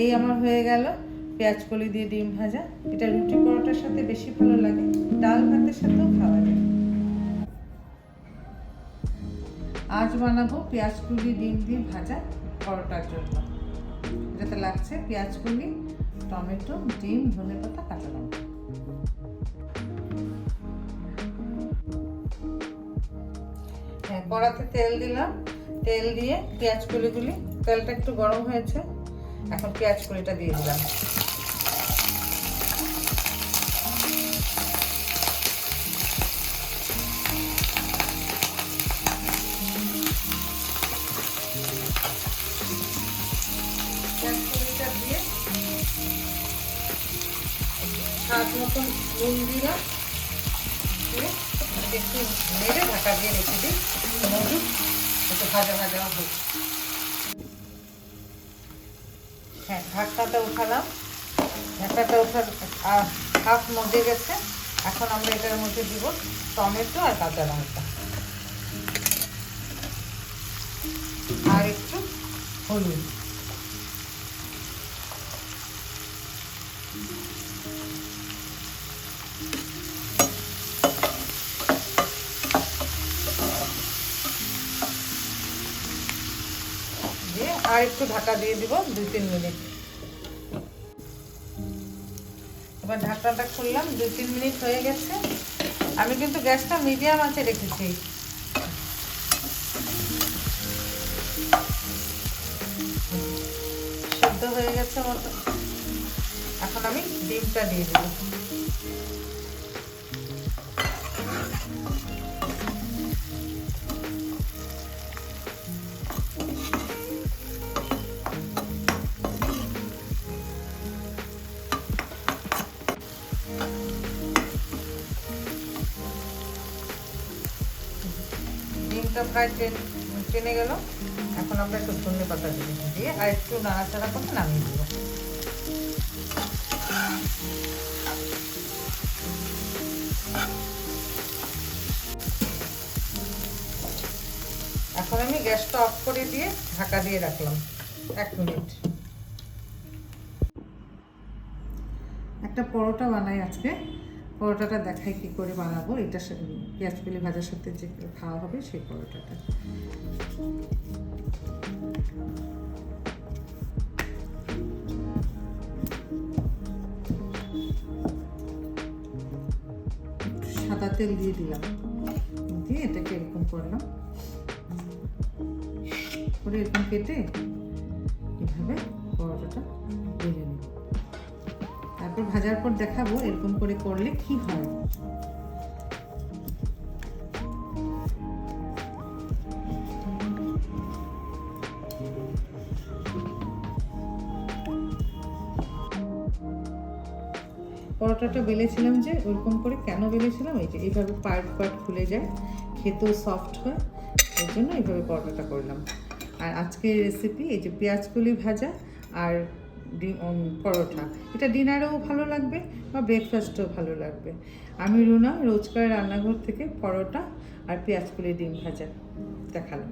এই আমার হয়ে গেল পেঁয়াজ কলি দিয়ে ডিম ভাজা। এটা রুটি পরোটার সাথে বেশি ভালো লাগে, ডাল ভাতের সাথেও খাওয়া যায়। আজ বানাবো পেঁয়াজ কলি ডিম দিয়ে ভাজা পরোটার জন্য। এটাতে লাগছে পেঁয়াজ কলি, টমেটো, ডিম, ধনেপাতা, কাঁচা লঙ্কা। হ্যাঁ, কড়াতে তেল দিলাম। তেল দিয়ে পেঁয়াজ কলিগুলি, তেলটা একটু গরম হয়েছে, এখন পেঁয়াজ কলিটা দিয়ে দিলাম। পেঁয়াজ কলিটা দিয়ে স্বাদ মতন নুন দিলাম, দিয়ে একটু নেড়ে ঢাকা দিয়ে রেখে দিই। মজুদ একটু ভাজা ভাজা হোক। হ্যাঁ, ঢাকনাটা উঠালাম। ঢাকনাটা ওঠার হাফ মজে গেছে। এখন আমরা এটার মধ্যে দিব টমেটো আর কাঁচা লঙ্কা আর একটু হলুদ। দিয়ে আর একটু ঢাকা দিয়ে দিব 2-3 মিনিট। এবার ঢাকনাটা খুললাম, 2-3 মিনিট হয়ে গেছে। আমি কিন্তু গ্যাসটা মিডিয়াম আঁচে রেখেছি। সেদ্ধ হয়ে গেছে মতো। এখন আমি ডিমটা দিয়ে দিব। ডিমটা প্রায় টেনে গেল। এখন আমরা একটু ধনেপাতা দিয়ে আর একটু নাড়াচাড়া করে নামিয়ে দেবো। এখন আমি গ্যাসটা অফ করে দিয়ে ঢাকা দিয়ে রাখলাম 1 মিনিট। একটা পরোটা বানাই আজকে। পরোটাটা দেখাই কি করে বানাবো। এটা পেঁয়াজ কলি ভাজার সাথে যে খাওয়া হবে সেই পরোটাটা। সাদা তেল দিয়ে দিলাম, দিয়ে এটাকে এরকম করলাম, করে এরকম কেটে এভাবে পরোটাটা ভেজে নিই। তারপর ভাজার পর দেখাবো এরকম করে করলে কি হয়। পরোটাটা বেলেছিলাম যে ওরকম করে, কেন বেলেছিলাম, এই যে এইভাবে পার্ট পার্ট খুলে যায়, খেতেও সফট হয়, এর জন্য এইভাবে পরোটাটা করলাম। আর আজকের রেসিপি এই যে পেঁয়াজ কলি ভাজা আর পরোটা, এটা ডিনারেও ভালো লাগবে বা ব্রেকফাস্টেও ভালো লাগবে। আমি রুনা, রোজকার রান্নাঘর থেকে পরোটা আর পেঁয়াজ কলি ডিম ভাজা দেখালাম।